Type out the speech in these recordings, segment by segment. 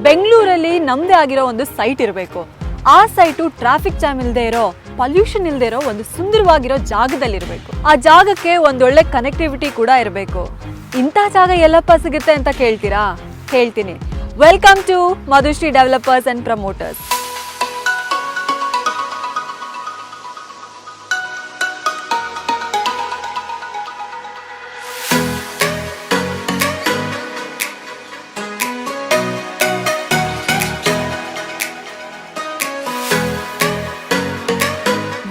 ಬೆಂಗಳೂರಲ್ಲಿ ನಮ್ಮದೇ ಆಗಿರೋ ಒಂದು ಸೈಟ್ ಇರಬೇಕು. ಆ ಸೈಟು ಟ್ರಾಫಿಕ್ ಜಾಮ್ ಇಲ್ಲದೆ ಇರೋ, ಪೊಲ್ಯೂಷನ್ ಇಲ್ಲದೆ ಇರೋ ಒಂದು ಸುಂದರವಾಗಿರೋ ಜಾಗದಲ್ಲಿರಬೇಕು. ಆ ಜಾಗಕ್ಕೆ ಒಂದೊಳ್ಳೆ ಕನೆಕ್ಟಿವಿಟಿ ಕೂಡ ಇರಬೇಕು. ಇಂಥ ಜಾಗ ಎಲ್ಲಪ್ಪ ಸಿಗುತ್ತೆ ಅಂತ ಕೇಳ್ತೀರಾ? ಹೇಳ್ತೀನಿ. Welcome to Madhushree developers and promoters.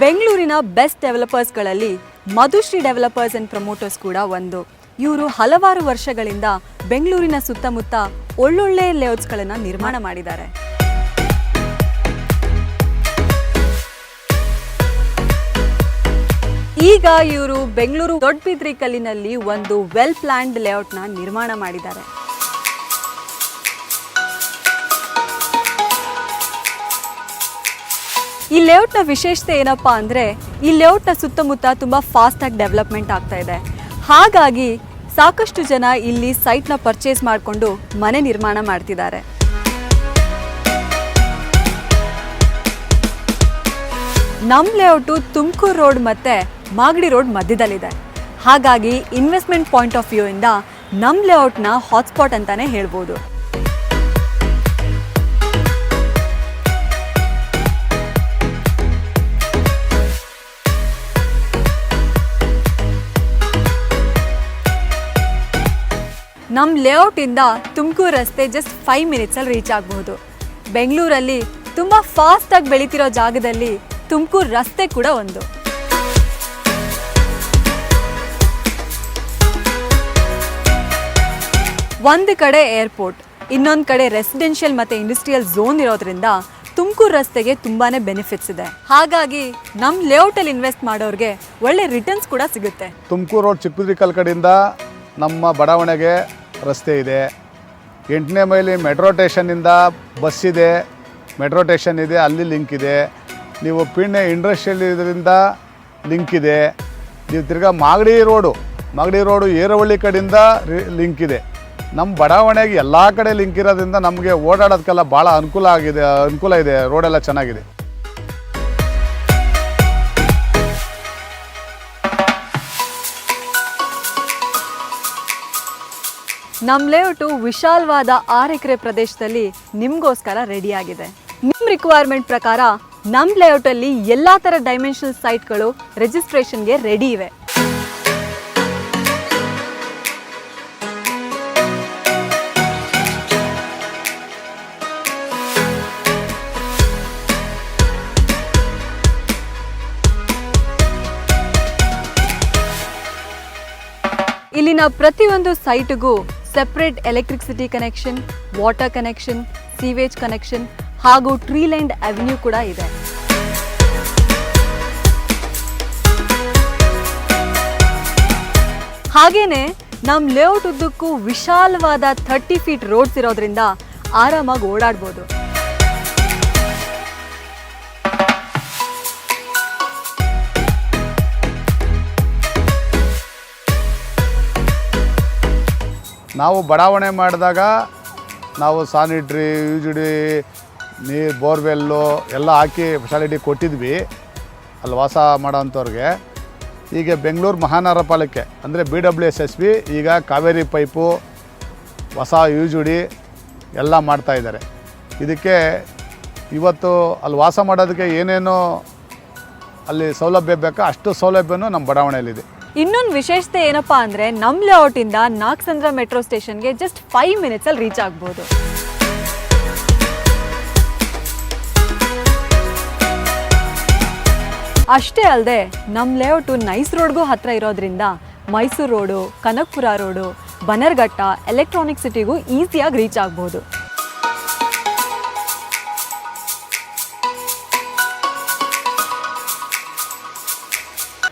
ಬೆಂಗಳೂರಿನ ಬೆಸ್ಟ್ ಡೆವಲಪರ್ಸ್ಗಳಲ್ಲಿ ಮಧುಶ್ರೀ ಡೆವಲಪರ್ಸ್ ಅಂಡ್ ಪ್ರಮೋಟರ್ಸ್ ಕೂಡ ಒಂದು. ಇವರು ಹಲವಾರು ವರ್ಷಗಳಿಂದ ಬೆಂಗಳೂರಿನ ಸುತ್ತಮುತ್ತ ಒಳ್ಳೊಳ್ಳೆ ಲೇಔಟ್ಸ್ಗಳನ್ನು ನಿರ್ಮಾಣ ಮಾಡಿದ್ದಾರೆ. ಈಗ ಇವರು ಬೆಂಗಳೂರು ದೊಡ್ಡಬಿದ್ರಿ ಕಲ್ಲಿನಲ್ಲಿ ಒಂದು ವೆಲ್ ಪ್ಲಾನ್ಡ್ ಲೇಔಟ್ನ ನಿರ್ಮಾಣ ಮಾಡಿದ್ದಾರೆ. ಈ ಲೇಔಟ್ನ ವಿಶೇಷತೆ ಏನಪ್ಪಾ ಅಂದರೆ, ಈ ಲೇಔಟ್ನ ಸುತ್ತಮುತ್ತ ತುಂಬ ಫಾಸ್ಟಾಗಿ ಡೆವಲಪ್ಮೆಂಟ್ ಆಗ್ತಾ ಇದೆ. ಹಾಗಾಗಿ ಸಾಕಷ್ಟು ಜನ ಇಲ್ಲಿ ಸೈಟ್ನ ಪರ್ಚೇಸ್ ಮಾಡಿಕೊಂಡು ಮನೆ ನಿರ್ಮಾಣ ಮಾಡ್ತಿದ್ದಾರೆ. ನಮ್ಮ ಲೇಔಟು ತುಮಕೂರು ರೋಡ್ ಮತ್ತು ಮಾಗಡಿ ರೋಡ್ ಮಧ್ಯದಲ್ಲಿದೆ. ಹಾಗಾಗಿ ಇನ್ವೆಸ್ಟ್ಮೆಂಟ್ ಪಾಯಿಂಟ್ ಆಫ್ ವ್ಯೂ ಇಂದ ನಮ್ಮ ಲೇಔಟ್ನ ಹಾಟ್ಸ್ಪಾಟ್ ಅಂತಾನೆ ಹೇಳ್ಬೋದು. ನಮ್ಮ ಲೇಔಟಿಂದ ತುಮಕೂರು ರಸ್ತೆ ಜಸ್ಟ್ 5 ಮಿನಿಟ್ಸಲ್ಲಿ ರೀಚ್ ಆಗಬಹುದು. ಬೆಂಗಳೂರಲ್ಲಿ ತುಂಬ ಫಾಸ್ಟಾಗಿ ಬೆಳೀತಿರೋ ಜಾಗದಲ್ಲಿ ತುಮಕೂರು ರಸ್ತೆ ಕೂಡ ಒಂದು. ಒಂದು ಕಡೆ ಏರ್ಪೋರ್ಟ್, ಇನ್ನೊಂದು ಕಡೆ ರೆಸಿಡೆನ್ಷಿಯಲ್ ಮತ್ತು ಇಂಡಸ್ಟ್ರಿಯಲ್ ಝೋನ್ ಇರೋದ್ರಿಂದ ತುಮಕೂರು ರಸ್ತೆಗೆ ತುಂಬಾ ಬೆನಿಫಿಟ್ಸ್ ಇದೆ. ಹಾಗಾಗಿ ನಮ್ಮ ಲೇಔಟಲ್ಲಿ ಇನ್ವೆಸ್ಟ್ ಮಾಡೋರಿಗೆ ಒಳ್ಳೆ ರಿಟರ್ನ್ಸ್ ಕೂಡ ಸಿಗುತ್ತೆ. ತುಮಕೂರು ರೋಡ್ ಚಿಕ್ಕಬಿದ್ರಿ ಕಲ್ ಕಡೆಯಿಂದ ನಮ್ಮ ಬಡಾವಣೆಗೆ ರಸ್ತೆ ಇದೆ. 8ನೇ ಮೈಲಿ ಮೆಟ್ರೋ ಸ್ಟೇಷನ್ನಿಂದ ಬಸ್ ಇದೆ, ಮೆಟ್ರೋ ಸ್ಟೇಷನ್ ಇದೆ, ಅಲ್ಲಿ ಲಿಂಕ್ ಇದೆ. ನೀವು ಪಿಣ್ಣೆ ಇಂಡಸ್ಟ್ರಿಯಲ್ ಇದರಿಂದ ಲಿಂಕ್ ಇದೆ. ನೀವು ತಿರ್ಗಾ ಮಾಗಡಿ ರೋಡು ಏರವಳ್ಳಿ ಕಡೆಯಿಂದ ಲಿಂಕ್ ಇದೆ. ನಮ್ಮ ಬಡಾವಣೆಗೆ ಎಲ್ಲ ಕಡೆ ಲಿಂಕ್ ಇರೋದ್ರಿಂದ ನಮಗೆ ಓಡಾಡೋದಕ್ಕೆಲ್ಲ ಭಾಳ ಅನುಕೂಲ ಇದೆ. ರೋಡೆಲ್ಲ ಚೆನ್ನಾಗಿದೆ. ನಮ್ಮ ಲೇಔಟು ವಿಶಾಲವಾದ 6 ಎಕರೆ ಪ್ರದೇಶದಲ್ಲಿ ನಿಮಗೋಸ್ಕರ ರೆಡಿಯಾಗಿದೆ. ನಿಮ್ಮ ರಿಕ್ವೈರ್ಮೆಂಟ್ ಪ್ರಕಾರ ನಮ್ಮ ಲೇಔಟಲ್ಲಿ ಎಲ್ಲ ಥರ ಡೈಮೆನ್ಷನಲ್ ಸೈಟ್ಗಳು ರಿಜಿಸ್ಟ್ರೇಷನ್ಗೆ ರೆಡಿ ಇವೆ. ಇಲ್ಲಿನ ಪ್ರತಿಯೊಂದು ಸೈಟ್ಗೂ separate electricity connection, water connection, sewage connection ಹಾಗೂ ಟ್ರೀ ಲೈನ್ಡ್ ಅವೆನ್ಯೂ ಕೂಡ ಇದೆ. ಹಾಗೇನೆ ನಮ್ಮ ಲೇಔಟ್ ಉದ್ದಕ್ಕೂ ವಿಶಾಲವಾದ 30 ಫೀಟ್ ರೋಡ್ಸ್ ಇರೋದ್ರಿಂದ ಆರಾಮಾಗಿ ಓಡಾಡ್ಬೋದು. ನಾವು ಬಡಾವಣೆ ಮಾಡಿದಾಗ ನಾವು ಸಾನಿಟ್ರಿ, ಯುಜಿಡಿ, ನೀರು, ಬೋರ್ವೆಲ್ಲು ಎಲ್ಲ ಹಾಕಿ ಫೆಸಿಲಿಟಿ ಕೊಟ್ಟಿದ್ವಿ ಅಲ್ಲಿ ವಾಸ ಮಾಡೋಂಥವ್ರಿಗೆ. ಈಗ ಬೆಂಗಳೂರು ಮಹಾನಗರ ಪಾಲಿಕೆ ಅಂದರೆ BWSSB ಈಗ ಕಾವೇರಿ ಪೈಪು, ಹೊಸ ಯುಜಿಡಿ ಎಲ್ಲ ಮಾಡ್ತಾಯಿದ್ದಾರೆ. ಇದಕ್ಕೆ ಇವತ್ತು ಅಲ್ಲಿ ವಾಸ ಮಾಡೋದಕ್ಕೆ ಏನೇನೋ ಅಲ್ಲಿ ಸೌಲಭ್ಯ ಬೇಕೋ ಅಷ್ಟು ಸೌಲಭ್ಯನೂ ನಮ್ಮ ಬಡಾವಣೆಯಲ್ಲಿದೆ. ಇನ್ನೊಂದು ವಿಶೇಷತೆ ಏನಪ್ಪಾ ಅಂದರೆ, ನಮ್ಮ ಲೇಔಟಿಂದ ನಾಗಸಂದ್ರ ಮೆಟ್ರೋ ಸ್ಟೇಷನ್ಗೆ ಜಸ್ಟ್ 5 ಮಿನಿಟ್ಸಲ್ಲಿ ರೀಚ್ ಆಗ್ಬೋದು. ಅಷ್ಟೇ ಅಲ್ಲದೆ ನಮ್ಮ ಲೇಔಟು ನೈಸ್ ರೋಡ್ಗೂ ಹತ್ತಿರ ಇರೋದ್ರಿಂದ Mysuru road, Kanakapura road, Bannerghatta, electronic ಸಿಟಿಗೂ ಈಸಿಯಾಗಿ ರೀಚ್ ಆಗ್ಬೋದು.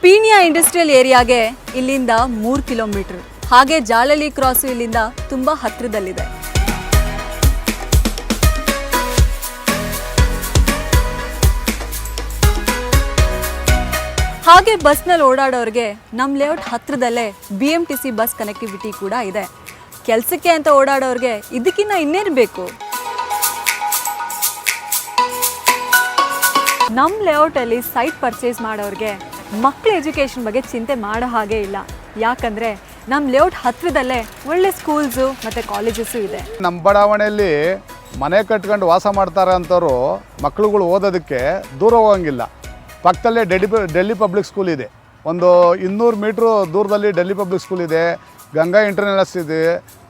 ಪೀಣ್ಯ ಇಂಡಸ್ಟ್ರಿಯಲ್ ಏರಿಯಾಗೆ ಇಲ್ಲಿಂದ 3 ಕಿಲೋಮೀಟರ್. ಹಾಗೆ ಜಾಲಲಿ ಕ್ರಾಸು ಇಲ್ಲಿಂದ ತುಂಬ ಹತ್ತಿರದಲ್ಲಿದೆ. ಹಾಗೆ ಬಸ್ನಲ್ಲಿ ಓಡಾಡೋರಿಗೆ ನಮ್ಮ ಲೇಔಟ್ ಹತ್ತಿರದಲ್ಲೇ BMTC ಬಸ್ ಕನೆಕ್ಟಿವಿಟಿ ಕೂಡ ಇದೆ. ಕೆಲಸಕ್ಕೆ ಅಂತ ಓಡಾಡೋರಿಗೆ ಇದಕ್ಕಿಂತ ಇನ್ನೇನು ಬೇಕು? ನಮ್ಮ ಲೇಔಟಲ್ಲಿ ಸೈಟ್ ಪರ್ಚೇಸ್ ಮಾಡೋರಿಗೆ ಮಕ್ಕಳ ಎಜುಕೇಷನ್ ಬಗ್ಗೆ ಚಿಂತೆ ಮಾಡೋ ಹಾಗೆ ಇಲ್ಲ. ಯಾಕಂದರೆ ನಮ್ಮ ಲೇಔಟ್ ಹತ್ತಿರದಲ್ಲೇ ಒಳ್ಳೆ ಸ್ಕೂಲ್ಸು ಮತ್ತು ಕಾಲೇಜಸ್ಸು ಇದೆ. ನಮ್ಮ ಬಡಾವಣೆಯಲ್ಲಿ ಮನೆ ಕಟ್ಕೊಂಡು ವಾಸ ಮಾಡ್ತಾರೆ ಅಂಥವ್ರು ಮಕ್ಳುಗಳು ಓದೋದಕ್ಕೆ ದೂರ ಹೋಗಂಗಿಲ್ಲ. ಪಕ್ಕದಲ್ಲೇ ಡೆಲ್ಲಿ ಪಬ್ಲಿಕ್ ಸ್ಕೂಲ್ ಇದೆ. ಒಂದು 200 ಮೀಟ್ರು ದೂರದಲ್ಲಿ ಡೆಲ್ಲಿ ಪಬ್ಲಿಕ್ ಸ್ಕೂಲ್ ಇದೆ, ಗಂಗಾ ಇಂಟರ್ನ್ಯಾಷನಲ್ ಇದೆ,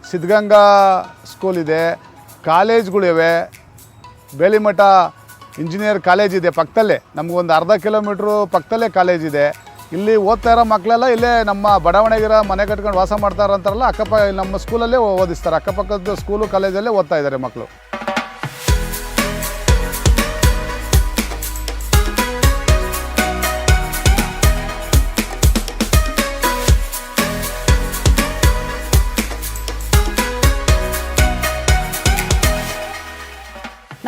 ಸಿದ್ಧಗಂಗಾ ಸ್ಕೂಲ್ ಇದೆ, ಕಾಲೇಜ್ಗಳಿವೆ, ಬೇಲಿಮಠ ಇಂಜಿನಿಯರ್ ಕಾಲೇಜ್ ಇದೆ ಪಕ್ಕದಲ್ಲೇ. ನಮಗೊಂದು ಅರ್ಧ ಕಿಲೋಮೀಟ್ರು ಪಕ್ಕದಲ್ಲೇ ಕಾಲೇಜ್ ಇದೆ. ಇಲ್ಲಿ ಓದ್ತಾ ಇರೋ ಮಕ್ಕಳೆಲ್ಲ ಇಲ್ಲೇ ನಮ್ಮ ಬಡಾವಣೆಗಿರೋ ಮನೆ ಕಟ್ಕೊಂಡು ವಾಸ ಮಾಡ್ತಾರಂತಾರಲ್ಲ, ನಮ್ಮ ಸ್ಕೂಲಲ್ಲೇ ಓದಿಸ್ತಾರೆ. ಅಕ್ಕಪಕ್ಕದ ಸ್ಕೂಲು ಕಾಲೇಜಲ್ಲೇ ಓದ್ತಾ ಇದ್ದಾರೆ ಮಕ್ಕಳು.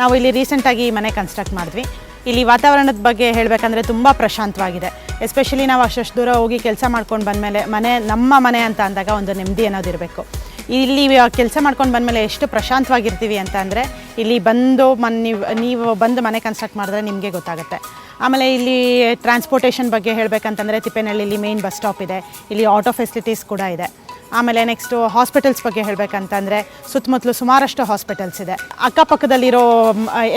ನಾವು ಇಲ್ಲಿ ರೀಸೆಂಟಾಗಿ ಮನೆ ಕನ್ಸ್ಟ್ರಕ್ಟ್ ಮಾಡಿದ್ವಿ. ಇಲ್ಲಿ ವಾತಾವರಣದ ಬಗ್ಗೆ ಹೇಳಬೇಕಂದ್ರೆ ತುಂಬ ಪ್ರಶಾಂತವಾಗಿದೆ. ಎಸ್ಪೆಷಲಿ ನಾವು ಅಷ್ಟು ದೂರ ಹೋಗಿ ಕೆಲಸ ಮಾಡ್ಕೊಂಡು ಬಂದಮೇಲೆ ನಮ್ಮ ಮನೆ ಅಂತ ಅಂದಾಗ ಒಂದು ನೆಮ್ಮದಿ ಅನ್ನೋದಿರಬೇಕು. ಇಲ್ಲಿ ಕೆಲಸ ಮಾಡ್ಕೊಂಡು ಬಂದಮೇಲೆ ಎಷ್ಟು ಪ್ರಶಾಂತವಾಗಿರ್ತೀವಿ ಅಂತ ಅಂದರೆ ಇಲ್ಲಿ ಬಂದು ನೀವು ಬಂದು ಮನೆ ಕನ್ಸ್ಟ್ರಕ್ಟ್ ಮಾಡಿದ್ರೆ ನಿಮಗೆ ಗೊತ್ತಾಗುತ್ತೆ. ಆಮೇಲೆ ಇಲ್ಲಿ ಟ್ರಾನ್ಸ್ಪೋರ್ಟೇಷನ್ ಬಗ್ಗೆ ಹೇಳಬೇಕಂತಂದರೆ ತಿಪ್ಪೇನಹಳ್ಳಿಲಿ ಮೇನ್ ಬಸ್ ಸ್ಟಾಪ್ ಇದೆ, ಇಲ್ಲಿ ಆಟೋ ಫೆಸಿಲಿಟೀಸ್ ಕೂಡ ಇದೆ. ಆಮೇಲೆ ನೆಕ್ಸ್ಟು ಹಾಸ್ಪಿಟಲ್ಸ್ ಬಗ್ಗೆ ಹೇಳಬೇಕಂತಂದರೆ ಸುತ್ತಮುತ್ತಲು ಸುಮಾರಷ್ಟು ಹಾಸ್ಪಿಟಲ್ಸ್ ಇದೆ. ಅಕ್ಕಪಕ್ಕದಲ್ಲಿರೋ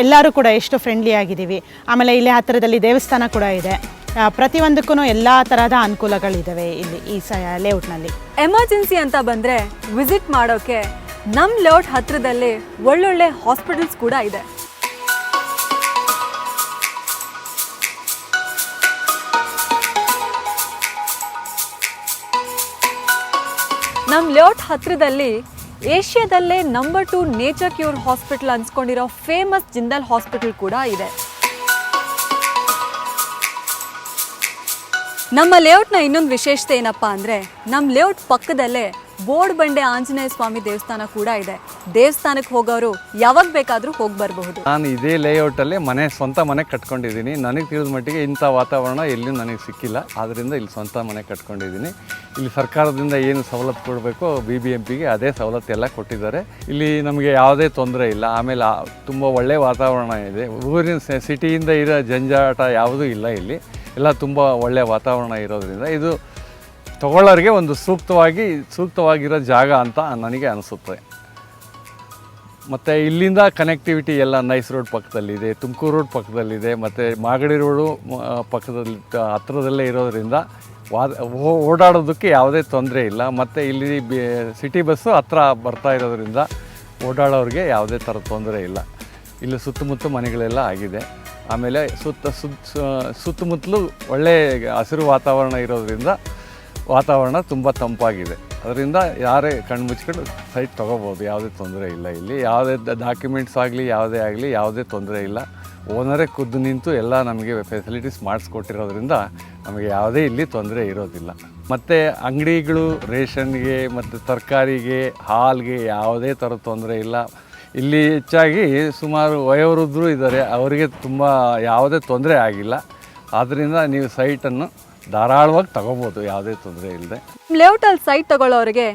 ಎಲ್ಲರೂ ಕೂಡ ಎಷ್ಟು ಫ್ರೆಂಡ್ಲಿ ಆಗಿದ್ದೀವಿ. ಆಮೇಲೆ ಇಲ್ಲಿ ಹತ್ತಿರದಲ್ಲಿ ದೇವಸ್ಥಾನ ಕೂಡ ಇದೆ. ಪ್ರತಿಯೊಂದಕ್ಕೂ ಎಲ್ಲ ತರಹದ ಅನುಕೂಲಗಳಿದ್ದಾವೆ ಇಲ್ಲಿ ಈ ಲೇಔಟ್ನಲ್ಲಿ. ಎಮರ್ಜೆನ್ಸಿ ಅಂತ ಬಂದರೆ ವಿಸಿಟ್ ಮಾಡೋಕ್ಕೆ ನಮ್ಮ ಲೇಔಟ್ ಹತ್ತಿರದಲ್ಲಿ ಒಳ್ಳೊಳ್ಳೆ ಹಾಸ್ಪಿಟಲ್ಸ್ ಕೂಡ ಇದೆ. ನಮ್ಮ ಲೇಔಟ್ ಹತ್ತಿರದಲ್ಲಿ ಏಷ್ಯಾದಲ್ಲೇ ನಂಬರ್ 2 ನೇಚರ್ ಕ್ಯೂರ್ ಹಾಸ್ಪಿಟಲ್ ಅನ್ಸ್ಕೊಂಡಿರೋ ಫೇಮಸ್ ಜಿಂದಾಲ್ ಹಾಸ್ಪಿಟಲ್ ಕೂಡ ಇದೆ. ನಮ್ಮ ಲೇಔಟ್ನ ಇನ್ನೊಂದು ವಿಶೇಷತೆ ಏನಪ್ಪ ಅಂದರೆ ನಮ್ಮ ಲೇಔಟ್ ಪಕ್ಕದಲ್ಲೇ ಬೋರ್ಡ್ ಬಂಡೆ ಆಂಜನೇಯ ಸ್ವಾಮಿ ದೇವಸ್ಥಾನ ಕೂಡ ಇದೆ. ದೇವಸ್ಥಾನಕ್ಕೆ ಹೋಗೋರು ಯಾವಾಗ ಬೇಕಾದರೂ ಹೋಗಿ ಬರಬಹುದು. ನಾನು ಇದೇ ಲೇಔಟಲ್ಲೇ ಸ್ವಂತ ಮನೆ ಕಟ್ಕೊಂಡಿದ್ದೀನಿ. ನನಗೆ ತಿಳಿದ ಮಟ್ಟಿಗೆ ಇಂಥ ವಾತಾವರಣ ಎಲ್ಲಿಯೂ ನನಗೆ ಸಿಕ್ಕಿಲ್ಲ. ಆದ್ದರಿಂದ ಇಲ್ಲಿ ಸ್ವಂತ ಮನೆ ಕಟ್ಕೊಂಡಿದ್ದೀನಿ. ಇಲ್ಲಿ ಸರ್ಕಾರದಿಂದ ಏನು ಸವಲತ್ತು ಕೊಡಬೇಕು BBMPಗೆ ಅದೇ ಸವಲತ್ತು ಎಲ್ಲ ಕೊಟ್ಟಿದ್ದಾರೆ. ಇಲ್ಲಿ ನಮಗೆ ಯಾವುದೇ ತೊಂದರೆ ಇಲ್ಲ. ಆಮೇಲೆ ತುಂಬ ಒಳ್ಳೆಯ ವಾತಾವರಣ ಇದೆ. ಊರಿನ ಸಿಟಿಯಿಂದ ಇರೋ ಜಂಜಾಟ ಯಾವುದೂ ಇಲ್ಲ. ಇಲ್ಲಿ ಎಲ್ಲ ತುಂಬ ಒಳ್ಳೆಯ ವಾತಾವರಣ ಇರೋದ್ರಿಂದ ಇದು ತಗೊಳ್ಳೋರಿಗೆ ಒಂದು ಸೂಕ್ತವಾಗಿರೋ ಜಾಗ ಅಂತ ನನಗೆ ಅನಿಸುತ್ತೆ. ಮತ್ತು ಇಲ್ಲಿಂದ ಕನೆಕ್ಟಿವಿಟಿ ಎಲ್ಲ ನೈಸ್ ರೋಡ್ ಪಕ್ಕದಲ್ಲಿದೆ, ತುಮಕೂರು ರೋಡ್ ಪಕ್ಕದಲ್ಲಿದೆ, ಮತ್ತು ಮಾಗಡಿ ರೋಡು ಪಕ್ಕದಲ್ಲಿ ಹತ್ತಿರದಲ್ಲೇ ಇರೋದರಿಂದ ಓಡಾಡೋದಕ್ಕೆ ಯಾವುದೇ ತೊಂದರೆ ಇಲ್ಲ. ಮತ್ತು ಇಲ್ಲಿ ಸಿಟಿ ಬಸ್ಸು ಹತ್ರ ಬರ್ತಾ ಇರೋದ್ರಿಂದ ಓಡಾಡೋರಿಗೆ ಯಾವುದೇ ಥರದ ತೊಂದರೆ ಇಲ್ಲ. ಇಲ್ಲಿ ಸುತ್ತಮುತ್ತ ಮನೆಗಳೆಲ್ಲ ಆಗಿದೆ. ಆಮೇಲೆ ಸುತ್ತಮುತ್ತಲೂ ಒಳ್ಳೆ ಹಸಿರು ವಾತಾವರಣ ಇರೋದ್ರಿಂದ ವಾತಾವರಣ ತುಂಬ ತಂಪಾಗಿದೆ. ಅದರಿಂದ ಯಾರೇ ಕಣ್ಣು ಮುಚ್ಕೊಂಡು ಸೈಟ್ ತೊಗೋಬೋದು, ಯಾವುದೇ ತೊಂದರೆ ಇಲ್ಲ. ಇಲ್ಲಿ ಯಾವುದೇ ಡಾಕ್ಯುಮೆಂಟ್ಸ್ ಆಗಲಿ ಯಾವುದೇ ತೊಂದರೆ ಇಲ್ಲ. ಓನರೇ ಖುದ್ದು ನಿಂತು ಎಲ್ಲ ನಮಗೆ ಫೆಸಿಲಿಟೀಸ್ ಮಾಡಿಸ್ಕೊಟ್ಟಿರೋದ್ರಿಂದ ನಮಗೆ ಯಾವುದೇ ಇಲ್ಲಿ ತೊಂದರೆ ಇರೋದಿಲ್ಲ. ಮತ್ತು ಅಂಗಡಿಗಳು ರೇಷನ್ಗೆ ಮತ್ತು ತರಕಾರಿಗೆ ಹಾಲ್ಗೆ ಯಾವುದೇ ಥರದ ತೊಂದರೆ ಇಲ್ಲ. ಇಲ್ಲಿ ಹೆಚ್ಚಾಗಿ ಸುಮಾರು ವಯೋವೃದ್ಧರು ಇದ್ದಾರೆ, ಅವರಿಗೆ ತುಂಬ ಯಾವುದೇ ತೊಂದರೆ ಆಗಿಲ್ಲ. ಆದ್ದರಿಂದ ನೀವು ಸೈಟನ್ನು ಧಾರಾಳವಾಗಿ ತಗೋಬೋದು, ಯಾವುದೇ ತೊಂದರೆ ಇಲ್ಲದೆ. ಲೇಔಟಲ್ಲಿ ಸೈಟ್ ತಗೊಳ್ಳೋರಿಗೆ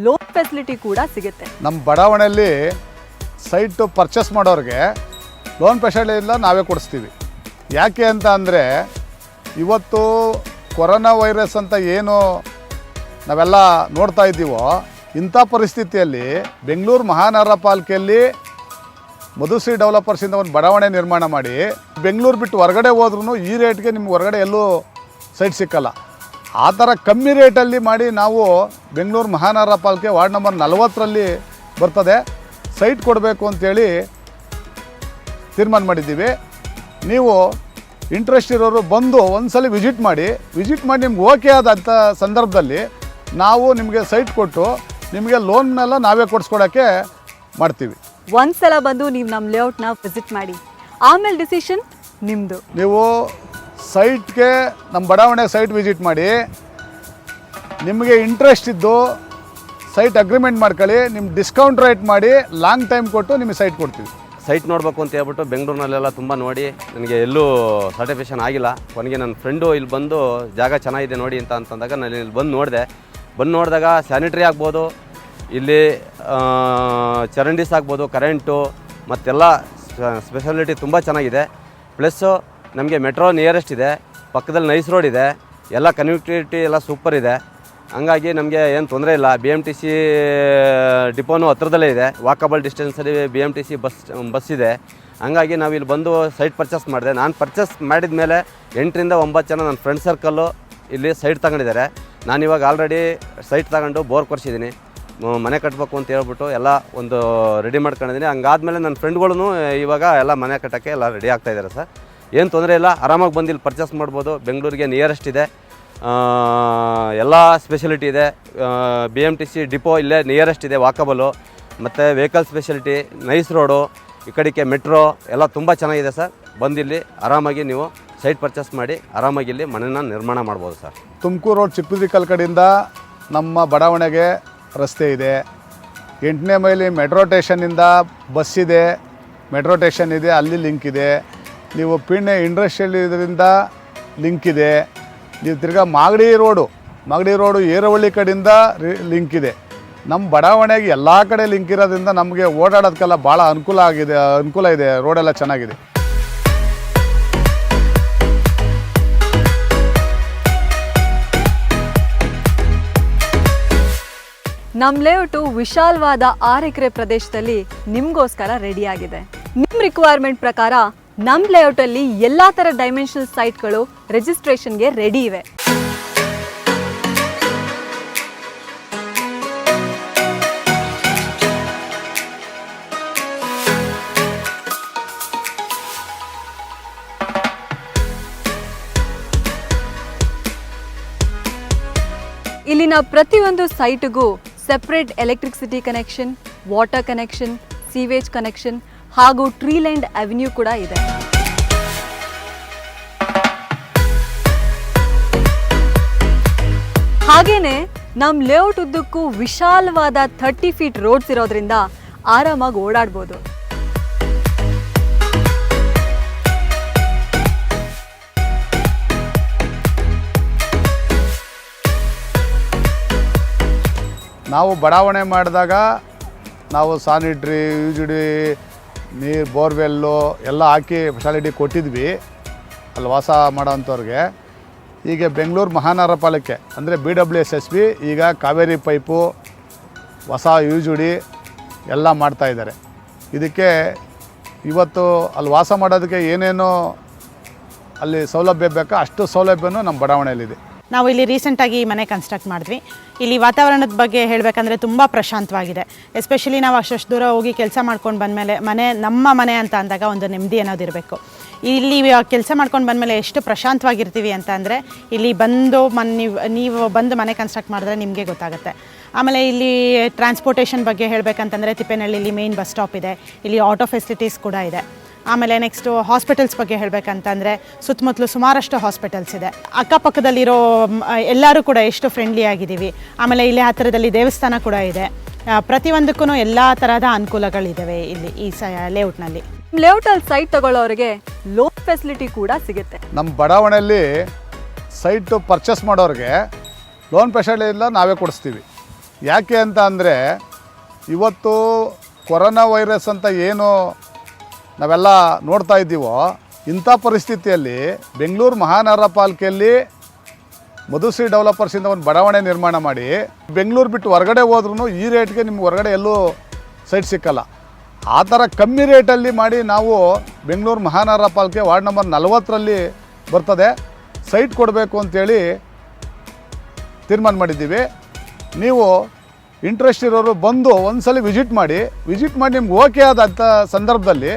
ಲೋನ್ ಫೆಸಿಲಿಟಿ ಕೂಡ ಸಿಗುತ್ತೆ. ನಮ್ಮ ಬಡಾವಣೆಯಲ್ಲಿ ಸೈಟು ಪರ್ಚೇಸ್ ಮಾಡೋರಿಗೆ ಲೋನ್ ಫೆಸಿಲಿಟಿ ಇಲ್ಲ, ನಾವೇ ಕೊಡಿಸ್ತೀವಿ. ಯಾಕೆ ಅಂತ ಅಂದರೆ ಇವತ್ತು ಕೊರೋನಾ ವೈರಸ್ ಅಂತ ಏನು ನಾವೆಲ್ಲ ನೋಡ್ತಾ ಇದ್ದೀವೋ, ಇಂಥ ಪರಿಸ್ಥಿತಿಯಲ್ಲಿ ಬೆಂಗಳೂರು ಮಹಾನಗರ ಪಾಲಿಕೆಯಲ್ಲಿ ಮಧುಶ್ರೀ ಡೆವಲಪರ್ಸಿಂದ ಒಂದು ಬಡಾವಣೆ ನಿರ್ಮಾಣ ಮಾಡಿ ಬೆಂಗಳೂರು ಬಿಟ್ಟು ಹೊರಗಡೆ ಹೋದ್ರೂ ಈ ರೇಟ್ಗೆ ನಿಮ್ಗೆ ಹೊರಗಡೆ ಎಲ್ಲೂ ಸೈಟ್ ಸಿಕ್ಕಲ್ಲ. ಆ ಥರ ಕಮ್ಮಿ ರೇಟಲ್ಲಿ ಮಾಡಿ ನಾವು ಬೆಂಗಳೂರು ಮಹಾನಗರ ಪಾಲಿಕೆ ವಾರ್ಡ್ ನಂಬರ್ 40ರಲ್ಲಿ ಬರ್ತದೆ ಸೈಟ್ ಕೊಡಬೇಕು ಅಂತೇಳಿ ತೀರ್ಮಾನ ಮಾಡಿದ್ದೀವಿ. ನೀವು ಇಂಟ್ರೆಸ್ಟ್ ಇರೋರು ಬಂದು ಒಂದ್ಸಲ ವಿಸಿಟ್ ಮಾಡಿ ನಿಮ್ಗೆ ಓಕೆ ಆದಂಥ ಸಂದರ್ಭದಲ್ಲಿ ನಾವು ನಿಮಗೆ ಸೈಟ್ ಕೊಟ್ಟು ನಿಮಗೆ ಲೋನ್ನೆಲ್ಲ ನಾವೇ ಕೊಡಿಸ್ಕೊಡೋಕ್ಕೆ ಮಾಡ್ತೀವಿ. ಒಂದ್ಸಲ ಬಂದು ನೀವು ನಮ್ಮ ಲೇಔಟ್ನ ವಿಸಿಟ್ ಮಾಡಿ, ಆಮೇಲೆ ಡಿಸಿಷನ್ ನಿಮ್ಮದು. ನೀವು ಸೈಟ್ಗೆ ನಮ್ಮ ಬಡಾವಣೆ ಸೈಟ್ ವಿಸಿಟ್ ಮಾಡಿ, ನಿಮಗೆ ಇಂಟ್ರೆಸ್ಟ್ ಇದ್ದು ಸೈಟ್ ಅಗ್ರಿಮೆಂಟ್ ಮಾಡ್ಕೊಳ್ಳಿ, ನಿಮ್ಮ ಡಿಸ್ಕೌಂಟ್ ರೇಟ್ ಮಾಡಿ ಲಾಂಗ್ ಟೈಮ್ ಕೊಟ್ಟು ನಿಮಗೆ ಸೈಟ್ ಕೊಡ್ತೀವಿ. ಸೈಟ್ ನೋಡಬೇಕು ಅಂತ ಹೇಳ್ಬಿಟ್ಟು ಬೆಂಗಳೂರಿನಲ್ಲೆಲ್ಲ ತುಂಬ ನೋಡಿ ನನಗೆ ಎಲ್ಲೂ ಸರ್ಟಿಫಿಕೇಷನ್ ಆಗಿಲ್ಲ. ಕೊನೆಗೆ ನನ್ನ ಫ್ರೆಂಡು ಇಲ್ಲಿ ಬಂದು ಜಾಗ ಚೆನ್ನಾಗಿದೆ ನೋಡಿ ಅಂತಂದಾಗ ನಾನು ಇಲ್ಲಿ ಬಂದು ನೋಡಿದಾಗ ಸ್ಯಾನಿಟ್ರಿ ಆಗ್ಬೋದು, ಇಲ್ಲಿ ಚರಂಡೀಸ್ ಆಗ್ಬೋದು, ಕರೆಂಟು ಮತ್ತೆಲ್ಲ ಸ್ಪೆಷಾಲಿಟಿ ತುಂಬ ಚೆನ್ನಾಗಿದೆ. ಪ್ಲಸ್ಸು ನಮಗೆ ಮೆಟ್ರೋ ನಿಯರೆಸ್ಟ್ ಇದೆ, ಪಕ್ಕದಲ್ಲಿ ನೈಸ್ ರೋಡ್ ಇದೆ, ಎಲ್ಲ ಕನೆಕ್ಟಿವಿಟಿ ಎಲ್ಲ ಸೂಪರ್ ಇದೆ. ಹಂಗಾಗಿ ನಮಗೆ ಏನು ತೊಂದರೆ ಇಲ್ಲ. BMTC ಡಿಪೋನು ಹತ್ರದಲ್ಲೇ ಇದೆ, ವಾಕಬಲ್ ಡಿಸ್ಟೆನ್ಸಲ್ಲಿ BMTC ಬಸ್ ಇದೆ. ಹಂಗಾಗಿ ನಾವು ಇಲ್ಲಿ ಬಂದು ಸೈಟ್ ಪರ್ಚೇಸ್ ಮಾಡಿದೆ. ನಾನು ಪರ್ಚೇಸ್ ಮಾಡಿದ ಮೇಲೆ 8 ರಿಂದ 9 ಜನ ನನ್ನ ಫ್ರೆಂಡ್ ಸರ್ಕಲ್ಲು ಇಲ್ಲಿ ಸೈಟ್ ತಗೊಂಡಿದ್ದಾರೆ. ನಾನಿವಾಗ ಆಲ್ರೆಡಿ ಸೈಟ್ ತಗೊಂಡು ಬೋರ್ ಕೊರ್ಸಿದ್ದೀನಿ, ಮನೆ ಕಟ್ಟಬೇಕು ಅಂತ ಹೇಳ್ಬಿಟ್ಟು ಎಲ್ಲ ಒಂದು ರೆಡಿ ಮಾಡ್ಕೊಂಡಿದ್ದೀನಿ. ಹಂಗಾದ್ಮೇಲೆ ನನ್ನ ಫ್ರೆಂಡ್ಗಳೂ ಇವಾಗ ಎಲ್ಲ ಮನೆ ಕಟ್ಟೋಕ್ಕೆ ಎಲ್ಲ ರೆಡಿ ಆಗ್ತಾಯಿದ್ದಾರೆ ಸರ್. ಏನು ತೊಂದರೆ ಇಲ್ಲ, ಆರಾಮಾಗಿ ಬಂದು ಇಲ್ಲಿ ಪರ್ಚೇಸ್ ಮಾಡ್ಬೋದು. ಬೆಂಗಳೂರಿಗೆ ನಿಯರೆಸ್ಟ್ ಇದೆ, ಎಲ್ಲ ಸ್ಪೆಷಲಿಟಿ ಇದೆ. BMTC ಡಿಪೋ ಇಲ್ಲೇ ನಿಯರೆಸ್ಟ್ ಇದೆ, ವಾಕಬಲು, ಮತ್ತು ವೆಹಿಕಲ್ ಸ್ಪೆಷಲಿಟಿ, ನೈಸ್ ರೋಡು, ಈ ಕಡೆಗೆ ಮೆಟ್ರೋ ಎಲ್ಲ ತುಂಬ ಚೆನ್ನಾಗಿದೆ ಸರ್. ಬಂದಿಲ್ಲಿ ಆರಾಮಾಗಿ ನೀವು ಸೈಟ್ ಪರ್ಚೇಸ್ ಮಾಡಿ ಆರಾಮಾಗಿ ಇಲ್ಲಿ ಮನೆನ ನಿರ್ಮಾಣ ಮಾಡ್ಬೋದು ಸರ್. ತುಮಕೂರು ರೋಡ್ ಚಿಕ್ಕಬಿದ್ರಿಕಲ್ ಕಡೆಯಿಂದ ನಮ್ಮ ಬಡಾವಣೆಗೆ ರಸ್ತೆ ಇದೆ. 8ನೇ ಮೈಲಿ ಮೆಟ್ರೋ ಸ್ಟೇಷನ್ನಿಂದ ಬಸ್ ಇದೆ, ಮೆಟ್ರೋ ಸ್ಟೇಷನ್ ಇದೆ, ಅಲ್ಲಿ ಲಿಂಕ್ ಇದೆ. ನೀವು ಪಿಣ್ಣೆ ಇಂಡಸ್ಟ್ರಿಯಲ್ ಇದರಿಂದ ಲಿಂಕ್ ಇದೆ. ನೀವು ತಿರ್ಗಾ ಮಾಗಡಿ ರೋಡು ಏರವಳ್ಳಿ ಕಡೆಯಿಂದ ಲಿಂಕ್ ಇದೆ. ನಮ್ಮ ಬಡಾವಣೆಗೆ ಎಲ್ಲ ಕಡೆ ಲಿಂಕ್ ಇರೋದ್ರಿಂದ ನಮಗೆ ಓಡಾಡೋದಕ್ಕೆಲ್ಲ ಭಾಳ ಅನುಕೂಲ ಇದೆ. ರೋಡೆಲ್ಲ ಚೆನ್ನಾಗಿದೆ. ನಮ್ಮ ಲೇಔಟು ವಿಶಾಲವಾದ 6 ಎಕರೆ ಪ್ರದೇಶದಲ್ಲಿ ನಿಮಗೋಸ್ಕರ ರೆಡಿಯಾಗಿದೆ. ನಿಮ್ಮ ರಿಕ್ವೈರ್ಮೆಂಟ್ ಪ್ರಕಾರ ನಮ್ಮ ಲೇಔಟಲ್ಲಿ ಎಲ್ಲ ಥರ ಡೈಮೆನ್ಷನಲ್ ಸೈಟ್ಗಳು ರಿಜಿಸ್ಟ್ರೇಷನ್ಗೆ ರೆಡಿ ಇವೆ. ಇಲ್ಲಿನ ಪ್ರತಿಯೊಂದು ಸೈಟ್ಗೂ separate electricity connection, water connection, sewage connection ಹಾಗೂ ಟ್ರೀ ಲೈನ್ಡ್ ಅವೆನ್ಯೂ ಕೂಡ ಇದೆ. ಹಾಗೇನೆ ನಮ್ಮ ಲೇಔಟ್ ಉದ್ದಕ್ಕೂ ವಿಶಾಲವಾದ 30 ಫೀಟ್ ರೋಡ್ಸ್ ಇರೋದ್ರಿಂದ ಆರಾಮಾಗಿ ಓಡಾಡ್ಬೋದು. ನಾವು ಬಡಾವಣೆ ಮಾಡಿದಾಗ ನಾವು ಸಾನಿಟ್ರಿ, UGD, ನೀರು, ಬೋರ್ವೆಲ್ಲು ಎಲ್ಲ ಹಾಕಿ ಫೆಸಿಲಿಟಿ ಕೊಟ್ಟಿದ್ವಿ ಅಲ್ಲಿ ವಾಸ ಮಾಡೋವಂಥವ್ರಿಗೆ. ಈಗ ಬೆಂಗಳೂರು ಮಹಾನಗರ ಪಾಲಿಕೆ ಅಂದರೆ BWSSB ಈಗ ಕಾವೇರಿ ಪೈಪು, ಹೊಸ UGD ಎಲ್ಲ ಮಾಡ್ತಾಯಿದ್ದಾರೆ. ಇದಕ್ಕೆ ಇವತ್ತು ಅಲ್ಲಿ ವಾಸ ಮಾಡೋದಕ್ಕೆ ಏನೇನೋ ಅಲ್ಲಿ ಸೌಲಭ್ಯ ಬೇಕೋ ಅಷ್ಟು ಸೌಲಭ್ಯನೂ ನಮ್ಮ ಬಡಾವಣೆಯಲ್ಲಿದೆ. ನಾವು ಇಲ್ಲಿ ರೀಸೆಂಟಾಗಿ ಮನೆ ಕನ್ಸ್ಟ್ರಕ್ಟ್ ಮಾಡಿದ್ವಿ. ಇಲ್ಲಿ ವಾತಾವರಣದ ಬಗ್ಗೆ ಹೇಳಬೇಕಂದ್ರೆ ತುಂಬ ಪ್ರಶಾಂತವಾಗಿದೆ. ಎಸ್ಪೆಷಲಿ ನಾವು ಅಷ್ಟು ದೂರ ಹೋಗಿ ಕೆಲಸ ಮಾಡ್ಕೊಂಡು ಬಂದಮೇಲೆ ನಮ್ಮ ಮನೆ ಅಂತ ಅಂದಾಗ ಒಂದು ನೆಮ್ಮದಿ ಅನ್ನೋದಿರಬೇಕು. ಇಲ್ಲಿ ಕೆಲಸ ಮಾಡ್ಕೊಂಡು ಬಂದಮೇಲೆ ಎಷ್ಟು ಪ್ರಶಾಂತವಾಗಿರ್ತೀವಿ ಅಂತ ಅಂದರೆ ಇಲ್ಲಿ ಬಂದು ನೀವು ಬಂದು ಮನೆ ಕನ್ಸ್ಟ್ರಕ್ಟ್ ಮಾಡಿದ್ರೆ ನಿಮಗೆ ಗೊತ್ತಾಗುತ್ತೆ. ಆಮೇಲೆ ಇಲ್ಲಿ ಟ್ರಾನ್ಸ್ಪೋರ್ಟೇಷನ್ ಬಗ್ಗೆ ಹೇಳಬೇಕಂತಂದರೆ ತಿಪ್ಪೇನಹಳ್ಳಿಲಿ ಮೇನ್ ಬಸ್ ಸ್ಟಾಪ್ ಇದೆ, ಇಲ್ಲಿ ಆಟೋ ಫೆಸಿಲಿಟೀಸ್ ಕೂಡ ಇದೆ. ಆಮೇಲೆ ನೆಕ್ಸ್ಟು ಹಾಸ್ಪಿಟಲ್ಸ್ ಬಗ್ಗೆ ಹೇಳಬೇಕಂತಂದರೆ ಸುತ್ತಮುತ್ತಲು ಸುಮಾರಷ್ಟು ಹಾಸ್ಪಿಟಲ್ಸ್ ಇದೆ. ಅಕ್ಕಪಕ್ಕದಲ್ಲಿರೋ ಎಲ್ಲರೂ ಕೂಡ ಎಷ್ಟು ಫ್ರೆಂಡ್ಲಿ ಆಗಿದ್ದೀವಿ. ಆಮೇಲೆ ಇಲ್ಲಿ ಹತ್ತಿರದಲ್ಲಿ ದೇವಸ್ಥಾನ ಕೂಡ ಇದೆ. ಪ್ರತಿಯೊಂದಕ್ಕೂ ಎಲ್ಲ ಥರದ ಅನುಕೂಲಗಳಿದ್ದಾವೆ ಇಲ್ಲಿ ಈ ಲೇಔಟ್ನಲ್ಲಿ. ಲೇಔಟಲ್ಲಿ ಸೈಟ್ ತಗೊಳ್ಳೋರಿಗೆ ಲೋನ್ ಫೆಸಿಲಿಟಿ ಕೂಡ ಸಿಗುತ್ತೆ. ನಮ್ಮ ಬಡಾವಣೆಯಲ್ಲಿ ಸೈಟು ಪರ್ಚೇಸ್ ಮಾಡೋರಿಗೆ ಲೋನ್ ಫೆಸಿಲಿಟಿ ಎಲ್ಲ ನಾವೇ ಕೊಡಿಸ್ತೀವಿ. ಯಾಕೆ ಅಂತ ಅಂದರೆ ಇವತ್ತು ಕೊರೋನಾ ವೈರಸ್ ಅಂತ ಏನು ನಾವೆಲ್ಲ ನೋಡ್ತಾ ಇದ್ದೀವೋ, ಇಂಥ ಪರಿಸ್ಥಿತಿಯಲ್ಲಿ ಬೆಂಗಳೂರು ಮಹಾನಗರ ಪಾಲಿಕೆಯಲ್ಲಿ ಮಧುಶ್ರೀ ಡೆವಲಪರ್ಸಿಂದ ಒಂದು ಬಡಾವಣೆ ನಿರ್ಮಾಣ ಮಾಡಿ ಬೆಂಗಳೂರು ಬಿಟ್ಟು ಹೊರಗಡೆ ಹೋದ್ರೂ ಈ ರೇಟ್ಗೆ ನಿಮ್ಗೆ ಹೊರಗಡೆ ಎಲ್ಲೂ ಸೈಟ್ ಸಿಕ್ಕಲ್ಲ. ಆ ಥರ ಕಮ್ಮಿ ರೇಟಲ್ಲಿ ಮಾಡಿ ನಾವು ಬೆಂಗಳೂರು ಮಹಾನಗರ ಪಾಲಿಕೆ ವಾರ್ಡ್ ನಂಬರ್ 40ರಲ್ಲಿ ಬರ್ತದೆ ಸೈಟ್ ಕೊಡಬೇಕು ಅಂತೇಳಿ ತೀರ್ಮಾನ ಮಾಡಿದ್ದೀವಿ. ನೀವು ಇಂಟ್ರೆಸ್ಟ್ ಇರೋರು ಬಂದು ಒಂದ್ಸಲ ವಿಸಿಟ್ ಮಾಡಿ ನಿಮ್ಗೆ ಓಕೆ ಆದಂಥ ಸಂದರ್ಭದಲ್ಲಿ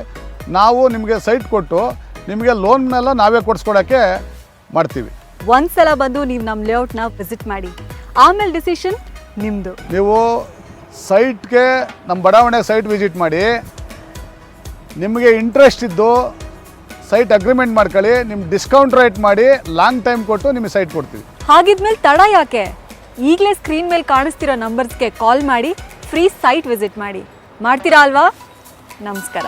ನಾವು ನಿಮಗೆ ಸೈಟ್ ಕೊಟ್ಟು ನಿಮಗೆ ಲೋನ್ನೆಲ್ಲ ನಾವೇ ಕೊಡಿಸ್ಕೊಡೋಕ್ಕೆ ಮಾಡ್ತೀವಿ. ಒಂದ್ಸಲ ಬಂದು ನೀವು ನಮ್ಮ ಲೇಔಟ್ನ ವಿಸಿಟ್ ಮಾಡಿ, ಆಮೇಲೆ ಡಿಸಿಷನ್ ನಿಮ್ಮದು. ನೀವು ಸೈಟ್ಗೆ ನಮ್ಮ ಬಡಾವಣೆ ಸೈಟ್ ವಿಸಿಟ್ ಮಾಡಿ, ನಿಮಗೆ ಇಂಟ್ರೆಸ್ಟ್ ಇದ್ದು ಸೈಟ್ ಅಗ್ರಿಮೆಂಟ್ ಮಾಡ್ಕೊಳ್ಳಿ, ನಿಮ್ಗೆ ಡಿಸ್ಕೌಂಟ್ ರೇಟ್ ಮಾಡಿ ಲಾಂಗ್ ಟೈಮ್ ಕೊಟ್ಟು ನಿಮಗೆ ಸೈಟ್ ಕೊಡ್ತೀವಿ. ಹಾಗಿದ್ಮೇಲೆ ತಡ ಯಾಕೆ? ಈಗಲೇ ಸ್ಕ್ರೀನ್ ಮೇಲೆ ಕಾಣಿಸ್ತಿರೋ ನಂಬರ್ಸ್ಗೆ ಕಾಲ್ ಮಾಡಿ ಫ್ರೀ ಸೈಟ್ ವಿಸಿಟ್ ಮಾಡ್ತೀರಾ ಅಲ್ವಾ? ನಮಸ್ಕಾರ.